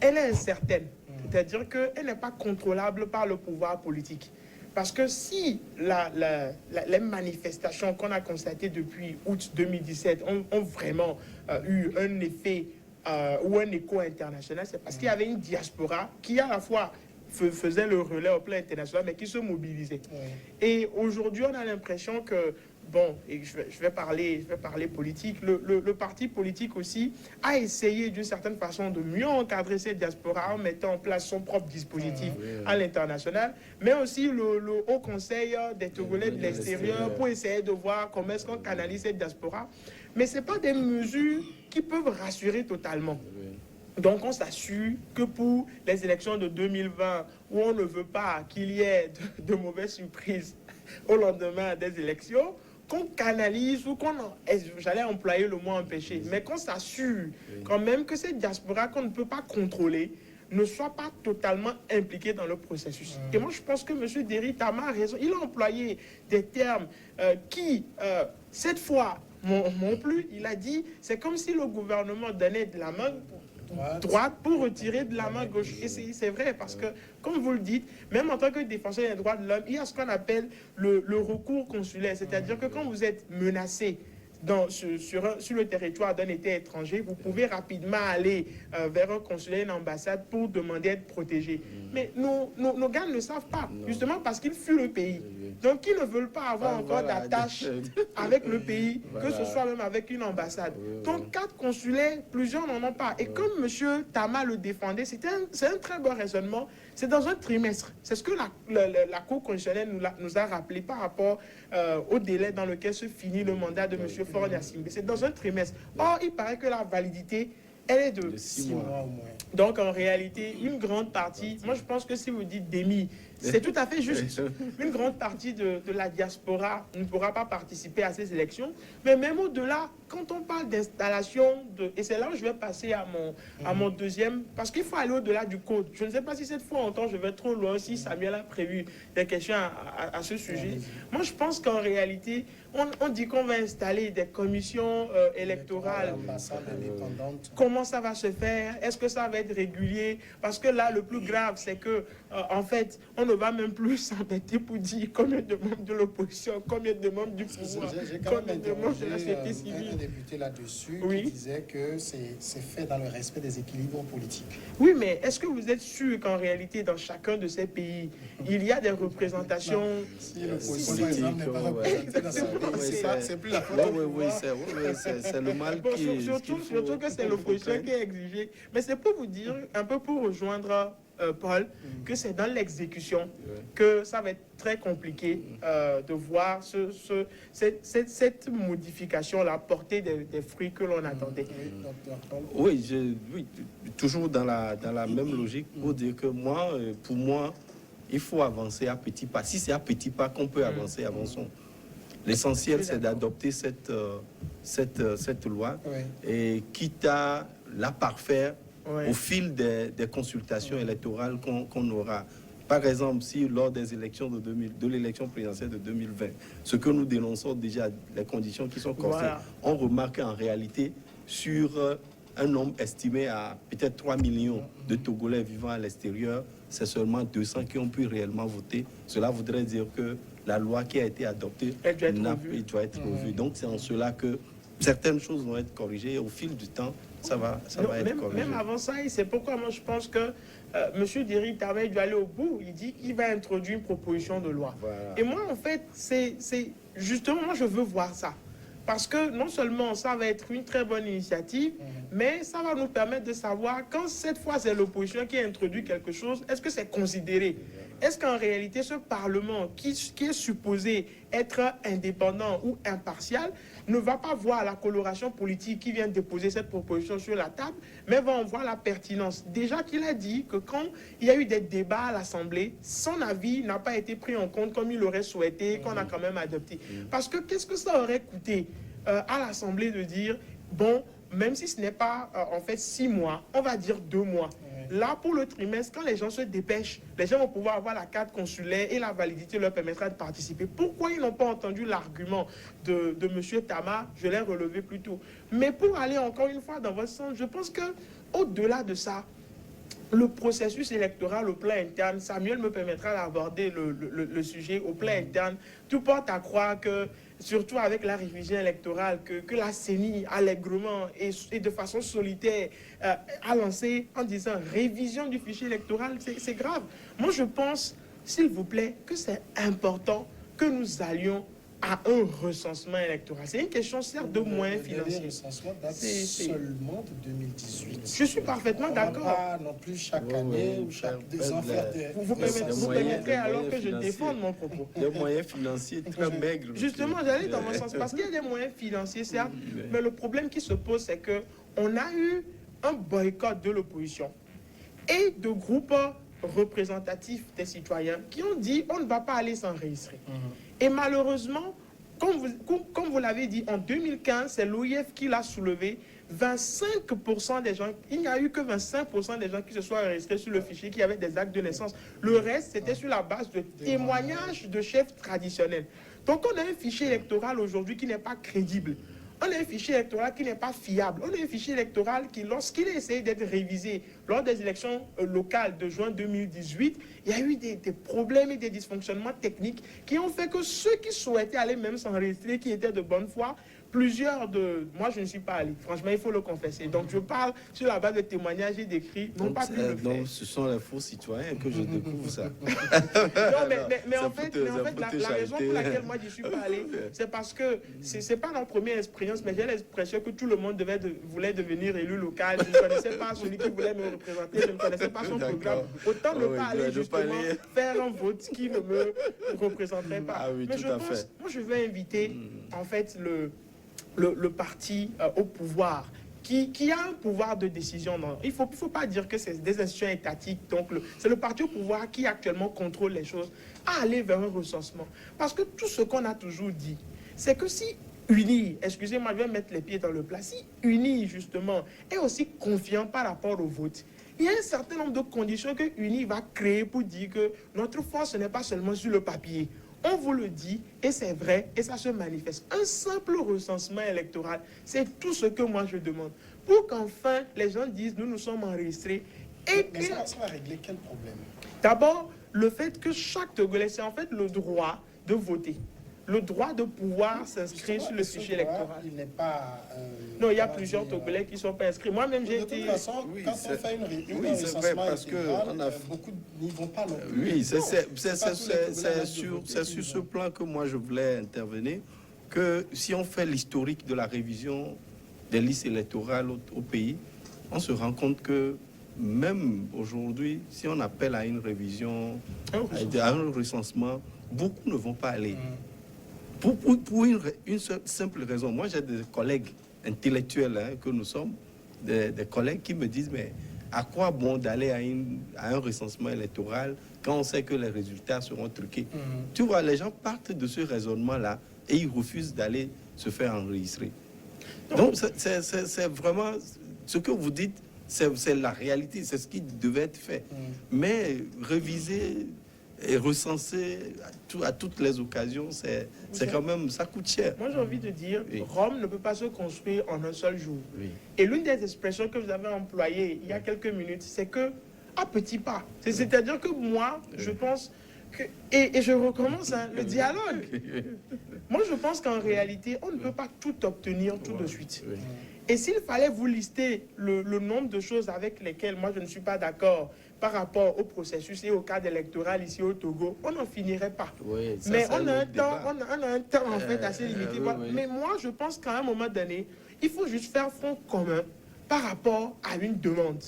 elle est incertaine. C'est-à-dire qu'elle n'est pas contrôlable par le pouvoir politique. Parce que si les manifestations qu'on a constatées depuis août 2017 ont vraiment eu un effet ou un écho international, c'est parce qu'il y avait une diaspora qui à la fois faisait le relais au plan international, mais qui se mobilisait. Et aujourd'hui, on a l'impression que bon, et je vais parler politique, le parti politique aussi a essayé d'une certaine façon de mieux encadrer cette diaspora en mettant en place son propre dispositif à l'international, mais aussi le Haut Conseil des Togolais de l'extérieur pour essayer de voir comment est-ce qu'on canalise cette diaspora. Mais ce n'est pas des mesures qui peuvent rassurer totalement. Donc, on s'assure que pour les élections de 2020, où on ne veut pas qu'il y ait de mauvaises surprises au lendemain des élections, qu'on canalise ou j'allais employer le mot empêcher, mais qu'on s'assure quand même que cette diaspora qu'on ne peut pas contrôler ne soit pas totalement impliquée dans le processus. Et moi, je pense que M. Derry Tama a raison. Il a employé des termes qui, cette fois, m'ont plu. Il a dit, c'est comme si le gouvernement donnait de la main droite pour retirer de la main gauche. Et c'est vrai, parce que, comme vous le dites, même en tant que défenseur des droits de l'homme, il y a ce qu'on appelle le recours consulaire. C'est-à-dire que quand vous êtes menacé sur le territoire d'un État étranger, vous pouvez rapidement aller vers un consulat, une ambassade pour demander à être protégé. Mais nos gars ne le savent pas, justement parce qu'ils fuient le pays. Donc, ils ne veulent pas avoir encore d'attache avec le pays, que ce soit même avec une ambassade. Donc, 4 consulats, plusieurs n'en ont pas. Et comme M. Tama le défendait, c'est un très bon raisonnement. C'est dans un trimestre. C'est ce que la Cour constitutionnelle nous a rappelé par rapport au délai dans lequel se finit le mandat de M. Faure Gnassingbé. C'est dans un trimestre. Or, il paraît que la validité, elle est de 6 mois au moins. Donc, en réalité, une grande partie, moi je pense que si vous dites demi, c'est tout à fait juste. Une grande partie de la diaspora ne pourra pas participer à ces élections. Mais même au-delà, quand on parle d'installation, et c'est là où je vais passer à mon deuxième, parce qu'il faut aller au-delà du code. Je ne sais pas si cette fois en temps je vais trop loin, si Samuel a prévu des questions à ce sujet. Moi, je pense qu'en réalité, on dit qu'on va installer des commissions électorales. Comment ça va se faire? Est-ce que ça va être régulier? Parce que là, le plus grave, c'est que, en fait, on ne va même plus s'embêter pour dire combien de membres de l'opposition, combien de membres du pouvoir, combien de membres de la société civile. Un député là-dessus qui disait que c'est fait dans le respect des équilibres politiques. Oui, mais est-ce que vous êtes sûr qu'en réalité, dans chacun de ces pays, il y a des représentations... Si l'opposition, par exemple, n'est pas représentée dans ce pays, c'est plus la faute du pouvoir. C'est le mal qui est... Surtout que c'est l'opposition qui est exigée. Mais c'est pour vous dire, un peu pour rejoindre Paul, que c'est dans l'exécution que ça va être très compliqué de voir cette modification-là porter des fruits que l'on attendait. Oui, toujours dans la même logique, pour dire que pour moi, il faut avancer à petits pas. Si c'est à petits pas qu'on peut avancer, avançons. L'essentiel, c'est d'adopter cette loi, et quitte à la parfaire au fil des consultations électorales qu'on aura. Par exemple, si lors des élections de l'élection présidentielle de 2020, ce que nous dénonçons déjà, les conditions qui sont corsées, on remarque en réalité sur un nombre estimé à peut-être 3 millions de Togolais vivant à l'extérieur, c'est seulement 200 qui ont pu réellement voter. Cela voudrait dire que la loi qui a été adoptée doit être revue. Donc c'est en cela que certaines choses vont être corrigées, et au fil du temps, ça va être corrigé. Même avant ça, c'est pourquoi moi je pense que M. Derry Tama doit aller au bout. Il dit qu'il va introduire une proposition de loi. Voilà. Et moi, en fait, c'est justement, moi je veux voir ça. Parce que non seulement ça va être une très bonne initiative, mais ça va nous permettre de savoir quand cette fois c'est l'opposition qui a introduit quelque chose, est-ce que c'est considéré? Est-ce qu'en réalité ce Parlement qui est supposé être indépendant ou impartial ne va pas voir la coloration politique qui vient déposer cette proposition sur la table, mais va en voir la pertinence? Déjà qu'il a dit que quand il y a eu des débats à l'Assemblée, son avis n'a pas été pris en compte comme il aurait souhaité, qu'on a quand même adopté. Parce que qu'est-ce que ça aurait coûté à l'Assemblée de dire, bon, même si ce n'est pas en fait 6 mois, on va dire 2 mois. Là, pour le trimestre, quand les gens se dépêchent, les gens vont pouvoir avoir la carte consulaire et la validité leur permettra de participer. Pourquoi ils n'ont pas entendu l'argument de M. Tama? Je l'ai relevé plus tôt. Mais pour aller encore une fois dans votre sens, je pense qu'au-delà de ça, le processus électoral au plan interne, Samuel me permettra d'aborder le sujet au plan interne. Tout porte à croire que, surtout avec la révision électorale, que la CENI, allègrement et de façon solitaire, a lancé en disant révision du fichier électoral, c'est grave. Moi, je pense, s'il vous plaît, que c'est important que nous allions à un recensement électoral. C'est une question certes de moyens Le financiers. recensement date C'est- seulement de 2018. Je suis parfaitement On va d'accord. pas non plus chaque année ou chaque 2 ans faire des Vous recensements. permettrez alors moyens que je financiers. défende mon propos. Des moyens financiers très maigres. Justement, j'allais dans mon sens, parce qu'il y a des moyens financiers, certes, mais le problème qui se pose, c'est qu'on a eu un boycott de l'opposition et de groupes représentatifs des citoyens qui ont dit on ne va pas aller s'enregistrer. Et malheureusement, comme vous l'avez dit, en 2015, c'est l'OIF qui l'a soulevé. 25% des gens, il n'y a eu que 25% des gens qui se sont enregistrés sur le fichier qui avaient des actes de naissance. Le reste, c'était sur la base de témoignages de chefs traditionnels. Donc, on a un fichier électoral aujourd'hui qui n'est pas crédible. On a un fichier électoral qui n'est pas fiable. On a un fichier électoral qui, lorsqu'il a essayé d'être révisé lors des élections locales de juin 2018, il y a eu des problèmes et des dysfonctionnements techniques qui ont fait que ceux qui souhaitaient aller même s'enregistrer, qui étaient de bonne foi, plusieurs de... Moi, je ne suis pas allé. Franchement, il faut le confesser. Donc, je parle sur la base de témoignages et d'écrits, non pas pu le faire. Donc, ce sont les faux citoyens que je découvre ça. Non, mais en fait, la raison pour laquelle moi, je ne suis pas allé, c'est parce que ce n'est pas ma première expérience, mais j'ai l'expression que tout le monde voulait devenir élu local. Je ne connaissais pas celui qui voulait me représenter, je ne connaissais pas son programme. Autant ne pas aller justement faire un vote qui ne me représenterait pas. Ah oui, mais tout je à pense, fait. moi, je vais inviter, en fait, le parti au pouvoir, qui a un pouvoir de décision. Il ne faut pas dire que c'est des institutions étatiques. Donc, c'est le parti au pouvoir qui actuellement contrôle les choses, à aller vers un recensement. Parce que tout ce qu'on a toujours dit, c'est que si UNI, excusez-moi, je vais mettre les pieds dans le plat, si UNI, justement, est aussi confiant par rapport au vote, il y a un certain nombre de conditions que UNI va créer pour dire que notre force n'est pas seulement sur le papier. On vous le dit, et c'est vrai, et ça se manifeste. Un simple recensement électoral, c'est tout ce que moi je demande. Pour qu'enfin, les gens disent, nous sommes enregistrés. Et Mais ça va régler quel problème? D'abord, le fait que chaque Togolais, c'est en fait le droit de voter. Le droit de pouvoir s'inscrire sur le fichier électoral. Il n'est pas... non, il y a plusieurs Togolais qui ne sont pas inscrits. Moi-même, j'ai été... De toute façon, quand on fait une recensement intégral, beaucoup n'y vont pas non plus. Oui, c'est sur ce plan que moi je voulais intervenir, que si on fait l'historique de la révision des listes électorales au pays, on se rend compte que même aujourd'hui, si on appelle à une révision, à un recensement, beaucoup ne vont pas aller. Pour une simple raison. Moi, j'ai des collègues intellectuels que nous sommes, des collègues qui me disent, mais à quoi bon d'aller à un recensement électoral quand on sait que les résultats seront truqués? Tu vois, les gens partent de ce raisonnement-là et ils refusent d'aller se faire enregistrer. Donc, c'est vraiment ce que vous dites, c'est la réalité, c'est ce qui devait être fait. Mais réviser et recenser à toutes les occasions, c'est quand même, ça coûte cher. Moi, j'ai envie de dire, Oui. Rome ne peut pas se construire en un seul jour. Oui. Et l'une des expressions que vous avez employées il y a quelques minutes, c'est que à petits pas. C'est-à-dire que moi, je pense que... Et je recommence le dialogue. Moi, je pense qu'en réalité, on ne peut pas tout obtenir tout de suite. Oui. Et s'il fallait vous lister le nombre de choses avec lesquelles moi je ne suis pas d'accord par rapport au processus et au cadre électoral ici au Togo, on n'en finirait pas. Oui, ça, Mais c'est on a un débat. temps, on a un temps en fait assez limité. Oui, Voilà. oui. Mais moi, je pense qu'à un moment donné, il faut juste faire front commun par rapport à une demande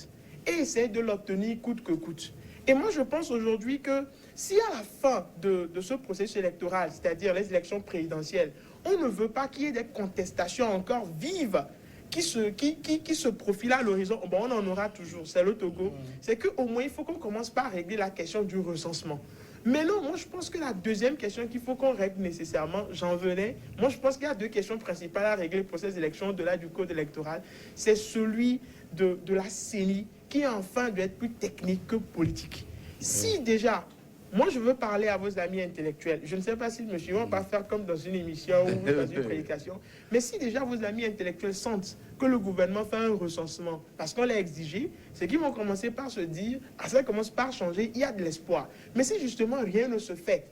et essayer de l'obtenir coûte que coûte. Et moi, je pense aujourd'hui que si à la fin de ce processus électoral, c'est-à-dire les élections présidentielles, on ne veut pas qu'il y ait des contestations encore vives qui se profilent à l'horizon, bon, on en aura toujours, c'est le Togo, c'est qu'au moins il faut qu'on commence par régler la question du recensement. Mais non, moi je pense que la deuxième question qu'il faut qu'on règle nécessairement, j'en venais, moi je pense qu'il y a deux questions principales à régler pour ces élections au-delà du code électoral. C'est celui de la CENI qui enfin doit être plus technique que politique. Si déjà, moi je veux parler à vos amis intellectuels, je ne sais pas si monsieur, on va pas faire comme dans une émission ou dans une prédication, mais si déjà vos amis intellectuels sentent que le gouvernement fait un recensement parce qu'on l'a exigé, c'est qu'ils vont commencer par se dire, ça commence par changer, il y a de l'espoir. Mais si justement rien ne se fait,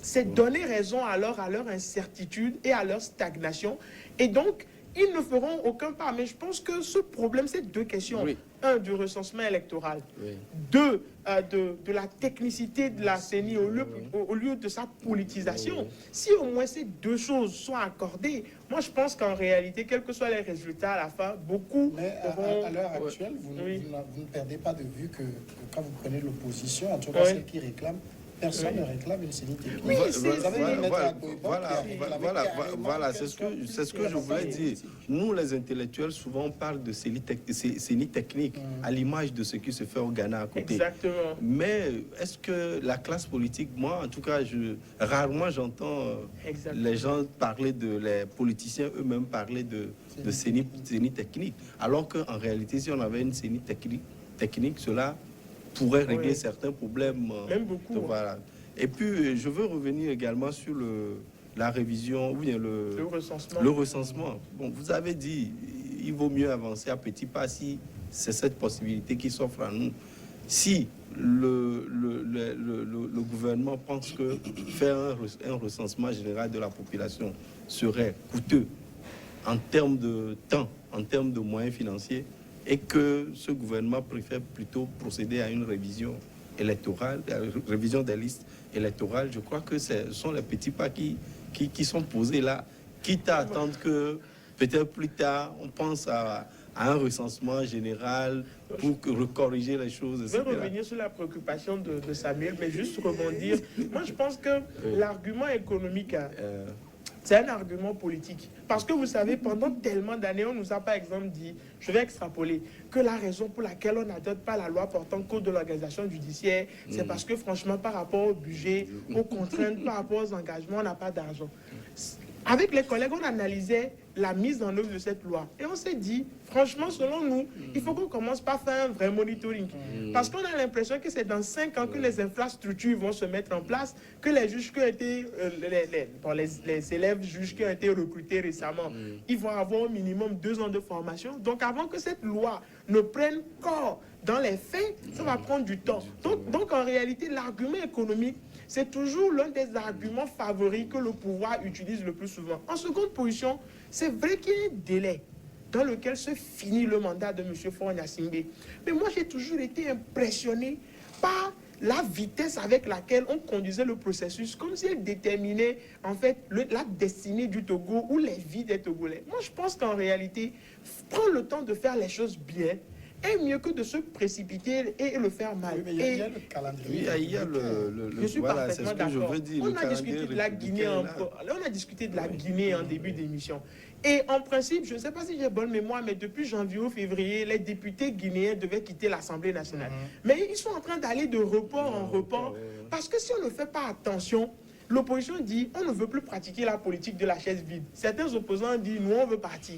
c'est donner raison alors à leur incertitude et à leur stagnation. Et donc, ils ne feront aucun pas. Mais je pense que ce problème, c'est deux questions. Oui. Un, du recensement électoral. Oui. Deux, de la technicité de la CENI au lieu de sa politisation. Si au moins ces deux choses sont accordées, moi je pense qu'en réalité, quels que soient les résultats à la fin, beaucoup Mais auront... à l'heure actuelle, vous Oui. ne perdez pas de vue que quand vous prenez l'opposition, en tout cas Oui. celle qui réclame, personne ne réclame une CENI technique. Oui, Vous avez le maître Agboibon qui a réclamé carrément voilà, qu'elle c'est ce que soit je voulais dire. politique. Nous, les intellectuels, souvent, on parle de CENI technique, à l'image de ce qui se fait au Ghana à côté. Exactement. Mais est-ce que la classe politique, moi, en tout cas, rarement j'entends Exactement. les gens parler les politiciens eux-mêmes parler de CENI technique. Alors qu'en réalité, si on avait une CENI technique, cela pourrait régler Oui. certains problèmes. Même beaucoup. Voilà. Et puis, je veux revenir également sur la révision, ou bien Le recensement. le recensement. Bon, vous avez dit, il vaut mieux avancer à petits pas si c'est cette possibilité qui s'offre à nous. Si le gouvernement pense que faire un recensement général de la population serait coûteux en termes de temps, en termes de moyens financiers, et que ce gouvernement préfère plutôt procéder à une révision électorale, à la révision des listes électorales, je crois que ce sont les petits pas qui sont posés là, quitte à attendre que peut-être plus tard, on pense à un recensement général pour corriger les choses, Je etc. vais revenir sur la préoccupation de Samuel, mais juste rebondir. Moi, je pense que l'argument économique, c'est un argument politique. Parce que vous savez, pendant tellement d'années, on nous a par exemple dit, je vais extrapoler, que la raison pour laquelle on n'adopte pas la loi portant code de l'organisation judiciaire, c'est parce que franchement, par rapport au budget, aux contraintes, par rapport aux engagements, on n'a pas d'argent. Avec les collègues, on analysait la mise en œuvre de cette loi. Et on s'est dit, franchement, selon nous, il faut qu'on commence par faire un vrai monitoring. Parce qu'on a l'impression que c'est dans 5 ans que les infrastructures vont se mettre en place, que les juges qui ont été, les élèves juges qui ont été recrutés récemment, ils vont avoir au minimum 2 ans de formation. Donc avant que cette loi ne prenne corps dans les faits, ça va prendre du temps. Donc en réalité, l'argument économique, c'est toujours l'un des arguments favoris que le pouvoir utilise le plus souvent. En seconde position, c'est vrai qu'il y a un délai dans lequel se finit le mandat de M. Faure Gnassingbé. Mais moi, j'ai toujours été impressionné par la vitesse avec laquelle on conduisait le processus, comme si elle déterminait en fait la destinée du Togo ou les vies des Togolais. Moi, je pense qu'en réalité, prendre le temps de faire les choses bien est mieux que de se précipiter et le faire mal. Oui, mais il y a le calendrier. Oui, il y a Je suis voilà, c'est parfaitement ce que je d'accord. veux dire. On a discuté de la Guinée on a discuté de la Guinée en début d'émission. Et en principe, je ne sais pas si j'ai bonne mémoire, mais depuis janvier ou février, les députés guinéens devaient quitter l'Assemblée nationale. Mais ils sont en train d'aller de report en report, parce que si on ne fait pas attention, l'opposition dit on ne veut plus pratiquer la politique de la chaise vide. Certains opposants disent nous on veut partir.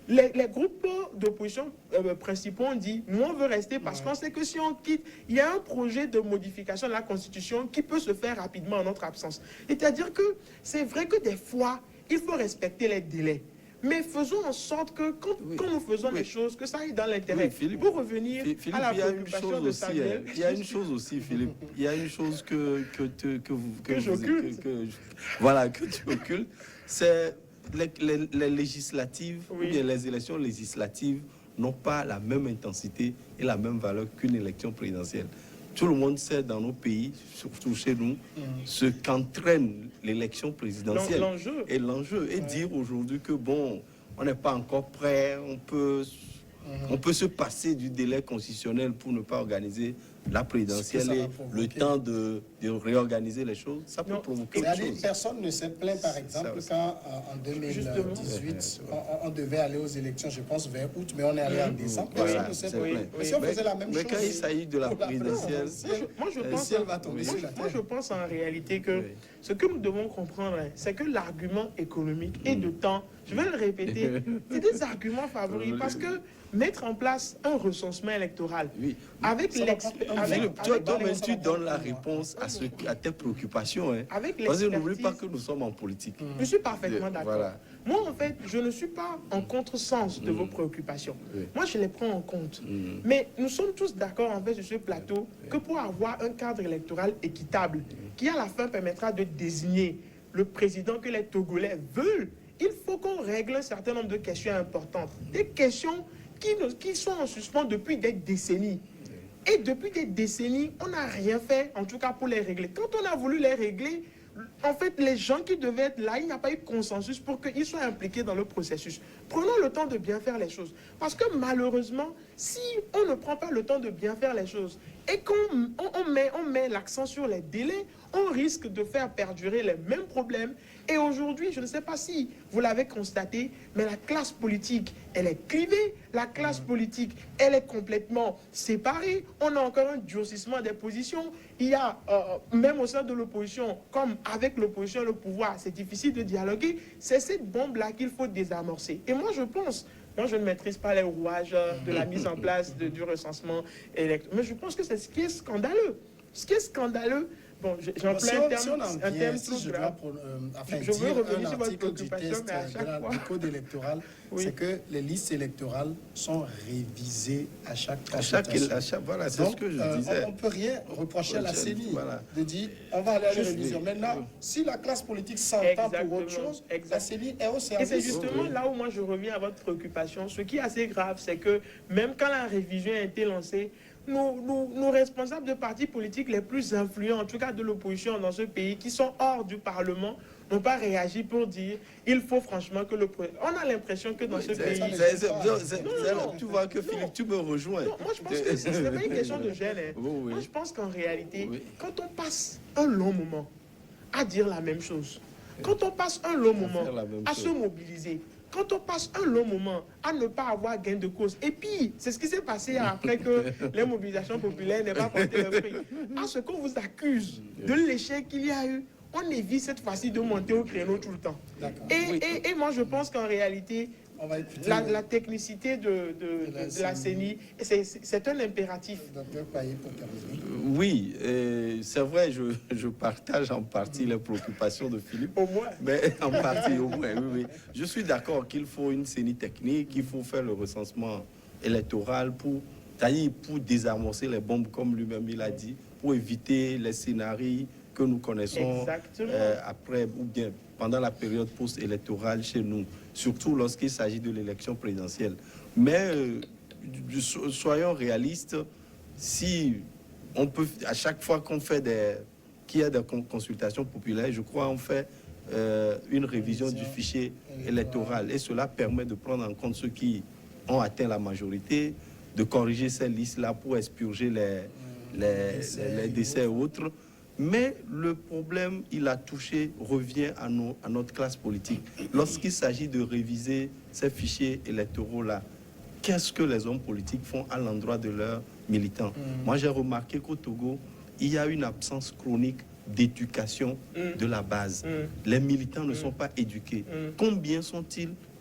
Les groupes d'opposition principaux ont dit nous on veut rester parce qu'on sait que si on quitte, il y a un projet de modification de la Constitution qui peut se faire rapidement en notre absence. C'est-à-dire que c'est vrai que des fois, il faut respecter les délais. Mais faisons en sorte que quand nous faisons les choses, que ça aille dans l'intérêt. Pour revenir Philippe, à la préoccupation de Samuel. Il y a une chose aussi, Philippe. Il y a une chose que j'occulte. Voilà, que tu occultes. C'est les législatives, ou bien les élections législatives n'ont pas la même intensité et la même valeur qu'une élection présidentielle. Tout le monde sait dans nos pays, surtout chez nous, ce qu'entraîne l'élection présidentielle. Et l'enjeu est dire aujourd'hui que bon, on n'est pas encore prêt, on peut se passer du délai constitutionnel pour ne pas organiser la présidentielle et le temps de réorganiser les choses. Ça peut provoquer quelque chose. Personne ne s'est plaint, par exemple, quand en 2018, on devait aller aux élections, je pense, vers août, mais on est allé en décembre. Personne ne s'est plaint. Mais si on faisait la même chose... Mais quand il s'agit de la présidentielle... Moi, je pense en réalité que ce que nous devons comprendre, c'est que l'argument économique et de temps, je vais le répéter, c'est des arguments favoris parce que mettre en place un recensement électoral avec toi-même tu donnes la réponse à tes préoccupations. Parce que n'oublie pas que nous sommes en politique. Je suis parfaitement d'accord. Moi, en fait, je ne suis pas en contresens de vos préoccupations. Moi, je les prends en compte. Mais nous sommes tous d'accord, en fait, sur ce plateau, que pour avoir un cadre électoral équitable, qui à la fin permettra de désigner le président que les Togolais veulent il faut qu'on règle un certain nombre de questions importantes. Des questions qui sont en suspens depuis des décennies. Et depuis des décennies, on n'a rien fait, en tout cas pour les régler. Quand on a voulu les régler, en fait, les gens qui devaient être là, il n'y a pas eu de consensus pour qu'ils soient impliqués dans le processus. Prenons le temps de bien faire les choses. Parce que malheureusement, si on ne prend pas le temps de bien faire les choses et qu'on met l'accent sur les délais, on risque de faire perdurer les mêmes problèmes. Et aujourd'hui, je ne sais pas si vous l'avez constaté, mais la classe politique, elle est clivée. La classe politique, elle est complètement séparée. On a encore un durcissement des positions. Il y a, même au sein de l'opposition, comme avec l'opposition et le pouvoir, c'est difficile de dialoguer. C'est cette bombe-là qu'il faut désamorcer. Et moi, je pense... Moi, je ne maîtrise pas les rouages de la mise en place du recensement électoral. Mais je pense que c'est ce qui est scandaleux. Ce qui est scandaleux, bon, j'emploie un terme trop grave. Je veux revenir sur votre préoccupation, mais à chaque fois... Du code électoral, oui. C'est que les listes électorales sont révisées à chaque voilà, c'est ce que je disais. On ne peut rien reprocher à la CENI de dire on va aller à la révision. Maintenant, si la classe politique s'entend pour autre chose, la CENI est au service. Et c'est justement là où moi je reviens à votre préoccupation. Ce qui est assez grave, c'est que même quand la révision a été lancée, nos responsables de partis politiques les plus influents, en tout cas de l'opposition dans ce pays, qui sont hors du Parlement, n'ont pas réagi pour dire il faut franchement que le... On a l'impression que dans ce pays... Tu vois que Philippe, tu me rejoins. Non, moi je pense que ce n'est pas une question de gêne. Moi je pense qu'en réalité, quand on passe un long moment à dire la même chose, quand on passe un long moment à se mobiliser, quand on passe un long moment à ne pas avoir gain de cause, et puis c'est ce qui s'est passé après que les mobilisations populaires n'aient pas porté le fruit, à ce qu'on vous accuse de l'échec qu'il y a eu, on évite cette fois-ci de monter au créneau tout le temps. Et moi je pense qu'en réalité, la technicité de la CENI, c'est un impératif. Oui, c'est vrai, je partage en partie les préoccupations de Philippe. Au moins. Mais en partie, au moins, oui. Je suis d'accord qu'il faut une CENI technique, qu'il faut faire le recensement électoral pour désamorcer les bombes, comme lui-même il a dit, pour éviter les scénarios que nous connaissons après ou bien pendant la période post-électorale chez nous, surtout lorsqu'il s'agit de l'élection présidentielle. Mais soyons réalistes, si on peut, à chaque fois qu'on fait qu'il y a des consultations populaires, je crois on fait une révision du fichier électoral et cela permet de prendre en compte ceux qui ont atteint la majorité, de corriger ces listes-là pour expurger les décès et autres. Mais le problème, revient à notre classe politique. Lorsqu'il s'agit de réviser ces fichiers électoraux-là, qu'est-ce que les hommes politiques font à l'endroit de leurs militants? Moi, j'ai remarqué qu'au Togo, il y a une absence chronique d'éducation de la base. Les militants ne sont pas éduqués. Combien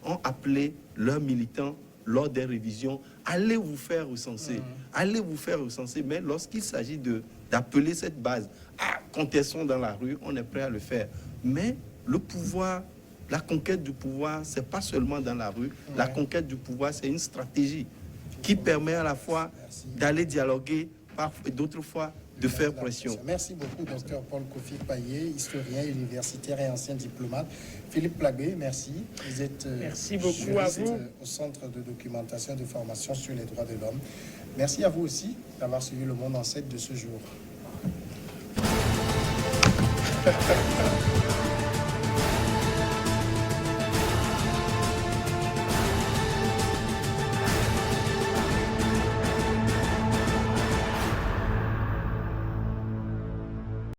ont appelé leurs militants lors des révisions? Allez vous faire recenser. Allez vous faire recenser. Mais lorsqu'il s'agit d'appeler cette base, contestons dans la rue, on est prêt à le faire. Mais le pouvoir, la conquête du pouvoir, c'est pas seulement dans la rue. La conquête du pouvoir, c'est une stratégie qui permet à la fois d'aller dialoguer, et d'autres fois de faire pression. Merci beaucoup, Dr Paul Kofi Payé, historien, universitaire et ancien diplomate. Philippe Plagué, merci. Vous êtes merci beaucoup à vous. Au Centre de documentation et de formation sur les droits de l'homme. Merci à vous aussi d'avoir suivi Le Monde en 7 de ce jour.